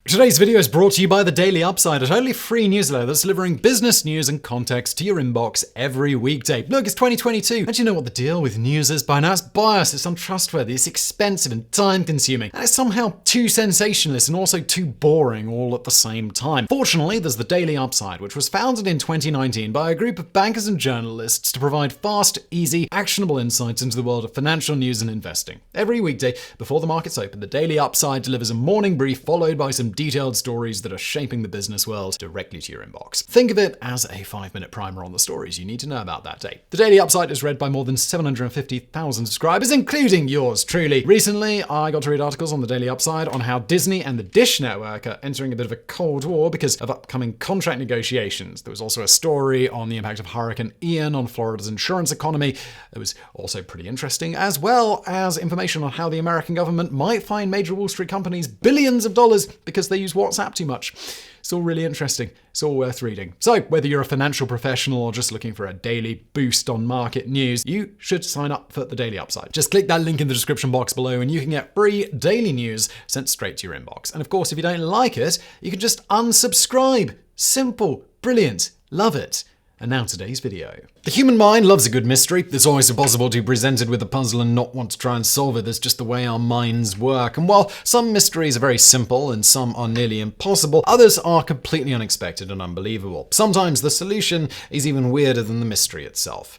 Today's video is brought to you by The Daily Upside, a totally free newsletter that's delivering business news and context to your inbox every weekday. Look, it's 2022, and you know what the deal with news is by now. It's biased, it's untrustworthy, it's expensive and time-consuming, and it's somehow too sensationalist and also too boring all at the same time. Fortunately, there's The Daily Upside, which was founded in 2019 by a group of bankers and journalists to provide fast, easy, actionable insights into the world of financial news and investing. Every weekday, before the markets open, The Daily Upside delivers a morning brief followed by some detailed stories that are shaping the business world directly to your inbox. Think of it as a 5-minute primer on the stories you need to know about that day. The Daily Upside is read by more than 750,000 subscribers, including yours truly. Recently, I got to read articles on The Daily Upside on how Disney and the Dish Network are entering a bit of a cold war because of upcoming contract negotiations. There was also a story on the impact of Hurricane Ian on Florida's insurance economy. It was also pretty interesting, as well as information on how the American government might fine major Wall Street companies billions of dollars because they use WhatsApp too much. It's all really interesting. It's all worth reading. So, whether you're a financial professional or just looking for a daily boost on market news, you should sign up for The Daily Upside. Just click that link in the description box below and you can get free daily news sent straight to your inbox. And of course, if you don't like it, you can just unsubscribe. Simple, brilliant, love it. And now today's video. The human mind loves a good mystery. It's always impossible to be presented with a puzzle and not want to try and solve it. That's just the way our minds work. And while some mysteries are very simple and some are nearly impossible, others are completely unexpected and unbelievable. Sometimes the solution is even weirder than the mystery itself.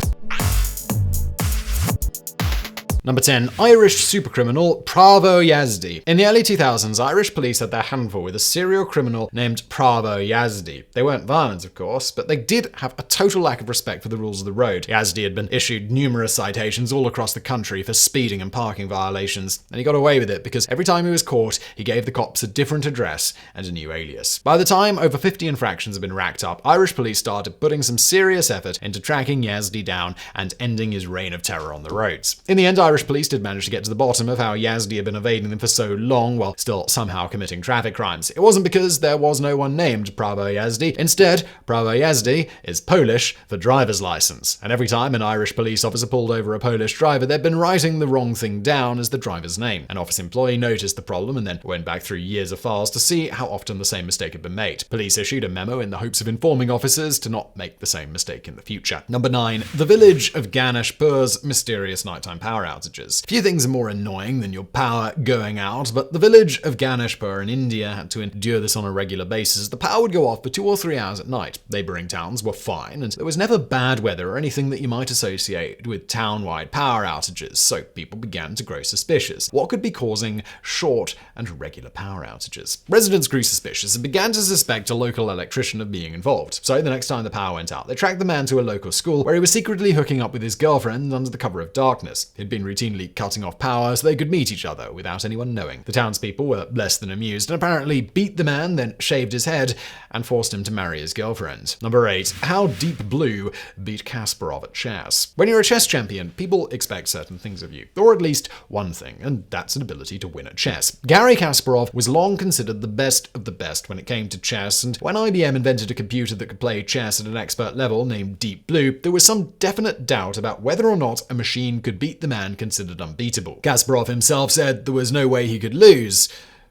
Number 10. Irish supercriminal Pravo Yazdi. In the early 2000s, Irish police had their handful with a serial criminal named Pravo Yazdi. They weren't violent, of course, but they did have a total lack of respect for the rules of the road. Yazdi had been issued numerous citations all across the country for speeding and parking violations, and he got away with it because every time he was caught, he gave the cops a different address and a new alias. By the time over 50 infractions had been racked up, Irish police started putting some serious effort into tracking Yazdi down and ending his reign of terror on the roads. In the end, Irish police did manage to get to the bottom of how Yazdi had been evading them for so long while still somehow committing traffic crimes. It wasn't because there was no one named Pravo Yazdi. Instead, Pravo Yazdi is Polish for driver's license. And every time an Irish police officer pulled over a Polish driver, they'd been writing the wrong thing down as the driver's name. An office employee noticed the problem and then went back through years of files to see how often the same mistake had been made. Police issued a memo in the hopes of informing officers to not make the same mistake in the future. Number 9. The village of Ganeshpur's mysterious nighttime power outages. Few things are more annoying than your power going out, but the village of Ganeshpur in India had to endure this on a regular basis. The power would go off for 2 or 3 hours at night. Neighboring towns were fine, and there was never bad weather or anything that you might associate with town-wide power outages, so people began to grow suspicious. What could be causing short and regular power outages? Residents grew suspicious and began to suspect a local electrician of being involved. So the next time the power went out, they tracked the man to a local school where he was secretly hooking up with his girlfriend under the cover of darkness. He'd been routinely cutting off power so they could meet each other without anyone knowing. The townspeople were less than amused and apparently beat the man, then shaved his head and forced him to marry his girlfriend. Number 8. How Deep Blue beat Kasparov at chess. When you're a chess champion, people expect certain things of you, or at least one thing, and that's an ability to win at chess. Garry Kasparov was long considered the best of the best when it came to chess, and when IBM invented a computer that could play chess at an expert level named Deep Blue, there was some definite doubt about whether or not a machine could beat the man considered unbeatable. Kasparov himself said there was no way he could lose,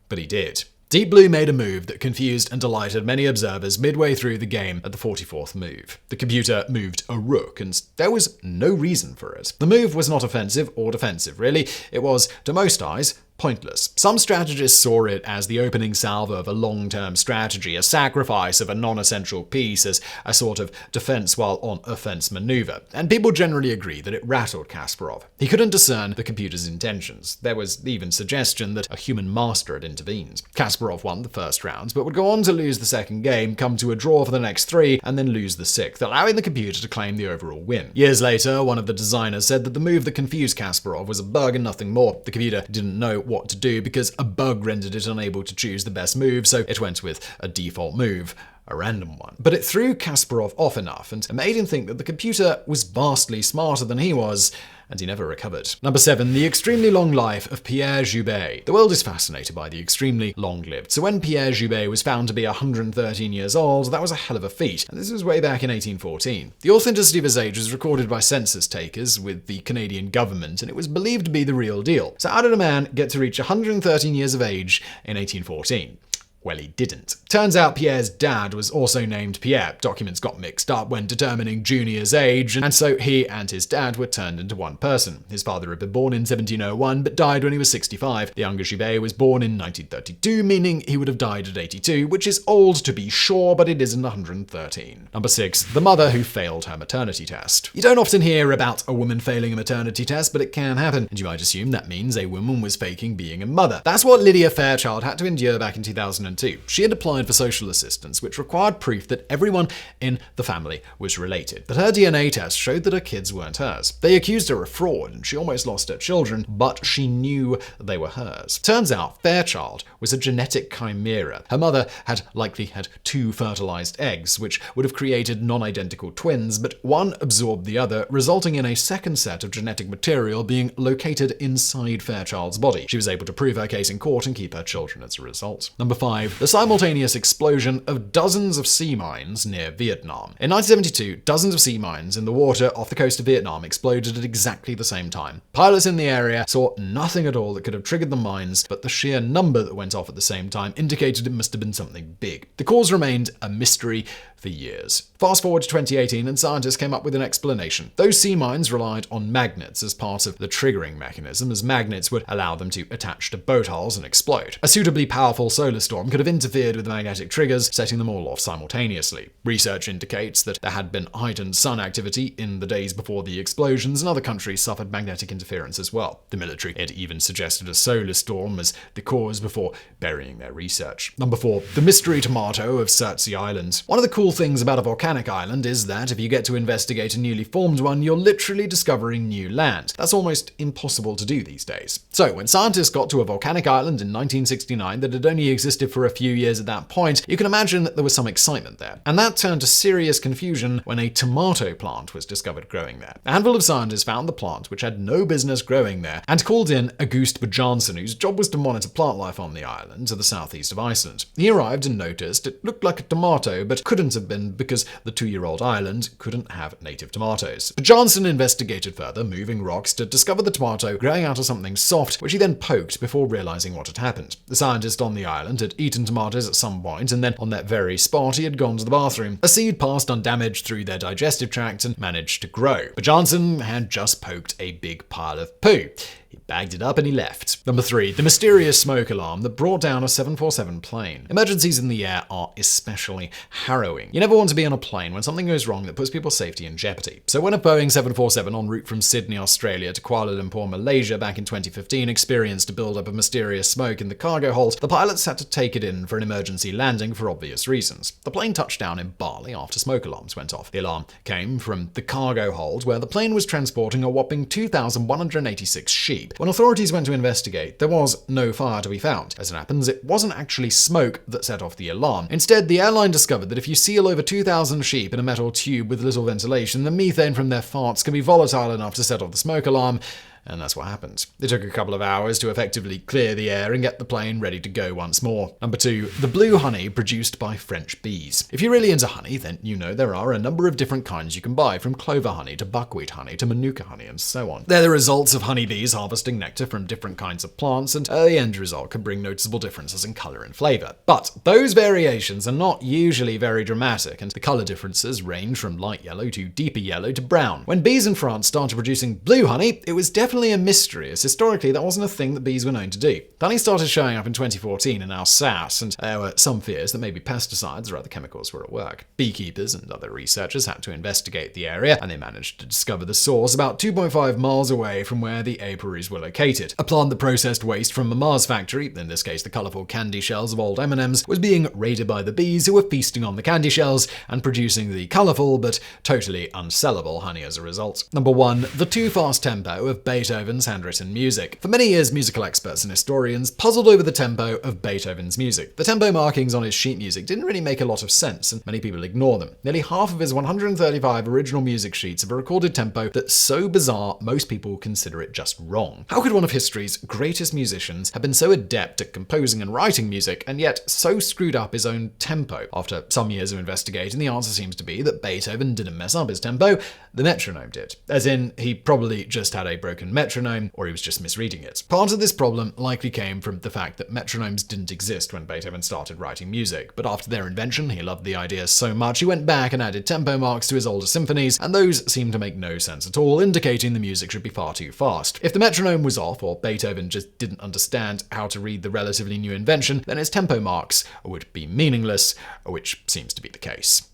but he did. Deep Blue made a move that confused and delighted many observers midway through the game at the 44th move. The computer moved a rook, and there was no reason for it. The move was not offensive or defensive, really. It was, to most eyes, pointless. Some strategists saw it as the opening salvo of a long-term strategy, a sacrifice of a non-essential piece as a sort of defense while on offense maneuver, and people generally agree that it rattled Kasparov. He couldn't discern the computer's intentions. There was even suggestion that a human master had intervened. Kasparov won the first round, but would go on to lose the second game, come to a draw for the next 3, and then lose the 6th, allowing the computer to claim the overall win. Years later, one of the designers said that the move that confused Kasparov was a bug and nothing more. The computer didn't know what to do because a bug rendered it unable to choose the best move, so it went with a default move, a random one. But it threw Kasparov off enough and made him think that the computer was vastly smarter than he was, and he never recovered. Number 7. The extremely long life of Pierre Joubert. The world is fascinated by the extremely long-lived. So when Pierre Joubert was found to be 113 years old, that was a hell of a feat, and this was way back in 1814. The authenticity of his age was recorded by census takers with the Canadian government, and it was believed to be the real deal. So how did a man get to reach 113 years of age in 1814? Well, he didn't. Turns out Pierre's dad was also named Pierre. Documents got mixed up when determining Junior's age, and so he and his dad were turned into one person. His father had been born in 1701, but died when he was 65. The younger Joubert was born in 1932, meaning he would have died at 82, which is old to be sure, but it isn't 113. Number 6. The mother who failed her maternity test. You don't often hear about a woman failing a maternity test, but it can happen, and you might assume that means a woman was faking being a mother. That's what Lydia Fairchild had to endure back in 2002. She had applied for social assistance, which required proof that everyone in the family was related. But her DNA test showed that her kids weren't hers. They accused her of fraud, and she almost lost her children, but she knew they were hers. Turns out Fairchild was a genetic chimera. Her mother had likely had 2 fertilized eggs, which would have created non-identical twins, but one absorbed the other, resulting in a second set of genetic material being located inside Fairchild's body. She was able to prove her case in court and keep her children as a result. Number 5. The simultaneous explosion of dozens of sea mines near Vietnam. In 1972, dozens of sea mines in the water off the coast of Vietnam exploded at exactly the same time. Pilots in the area saw nothing at all that could have triggered the mines, but the sheer number that went off at the same time indicated it must have been something big. The cause remained a mystery for years. Fast forward to 2018 and scientists came up with an explanation. Those sea mines relied on magnets as part of the triggering mechanism, as magnets would allow them to attach to boat hulls and explode. A suitably powerful solar storm could have interfered with the magnetic triggers, setting them all off simultaneously. Research indicates that there had been heightened sun activity in the days before the explosions, and other countries suffered magnetic interference as well. The military had even suggested a solar storm as the cause before burying their research. Number 4. The mystery tomato of Certsey Island. One of the cool things about a volcanic island is that if you get to investigate a newly formed one, you're literally discovering new land. That's almost impossible to do these days. So when scientists got to a volcanic island in 1969 that had only existed for a few years at that point, you can imagine that there was some excitement there. And that turned to serious confusion when a tomato plant was discovered growing there. A handful of scientists found the plant, which had no business growing there, and called in August Bjarnson, whose job was to monitor plant life on the island to the southeast of Iceland. He arrived and noticed it looked like a tomato, but couldn't have been because the 2-year-old island couldn't have native tomatoes. Bjarnson investigated further, moving rocks to discover the tomato growing out of something soft, which he then poked before realizing what had happened. The scientist on the island had eaten tomatoes at some point, and then on that very spot he had gone to the bathroom. A seed passed undamaged through their digestive tract and managed to grow. Bjarnson had just poked a big pile of poo. He bagged it up and he left. Number 3. The mysterious smoke alarm that brought down a 747 plane. Emergencies in the air are especially harrowing. You never want to be on a plane when something goes wrong that puts people's safety in jeopardy. So when a Boeing 747 en route from Sydney, Australia to Kuala Lumpur, Malaysia back in 2015 experienced a buildup of mysterious smoke in the cargo hold, the pilots had to take it in for an emergency landing for obvious reasons. The plane touched down in Bali after smoke alarms went off. The alarm came from the cargo hold where the plane was transporting a whopping 2,186 sheep. When authorities went to investigate, there was no fire to be found. As it happens, it wasn't actually smoke that set off the alarm. Instead, the airline discovered that if you seal over 2,000 sheep in a metal tube with little ventilation, the methane from their farts can be volatile enough to set off the smoke alarm. And that's what happened. It took a couple of hours to effectively clear the air and get the plane ready to go once more. Number 2. The blue honey produced by French bees. If you're really into honey, then you know there are a number of different kinds you can buy, from clover honey to buckwheat honey to manuka honey and so on. They're the results of honeybees harvesting nectar from different kinds of plants, and the end result can bring noticeable differences in colour and flavour. But those variations are not usually very dramatic, and the colour differences range from light yellow to deeper yellow to brown. When bees in France started producing blue honey, it was definitely a mystery, as historically that wasn't a thing that bees were known to do. Honey started showing up in 2014 in Alsace, and there were some fears that maybe pesticides or other chemicals were at work. Beekeepers and other researchers had to investigate the area, and they managed to discover the source about 2.5 miles away from where the apiaries were located. A plant that processed waste from a Mars factory, in this case the colourful candy shells of old M&Ms, was being raided by the bees, who were feasting on the candy shells and producing the colourful but totally unsellable honey as a result. Number 1. The too fast tempo of Beethoven's handwritten music. For many years, musical experts and historians puzzled over the tempo of Beethoven's music. The tempo markings on his sheet music didn't really make a lot of sense, and many people ignore them. Nearly half of his 135 original music sheets have a recorded tempo that's so bizarre most people consider it just wrong. How could one of history's greatest musicians have been so adept at composing and writing music, and yet so screwed up his own tempo? After some years of investigating, the answer seems to be that Beethoven didn't mess up his tempo, the metronome did. As in, he probably just had a broken metronome, or he was just misreading it. Part of this problem likely came from the fact that metronomes didn't exist when Beethoven started writing music, but after their invention, he loved the idea so much he went back and added tempo marks to his older symphonies, and those seemed to make no sense at all, indicating the music should be far too fast. If the metronome was off, or Beethoven just didn't understand how to read the relatively new invention, then his tempo marks would be meaningless, which seems to be the case.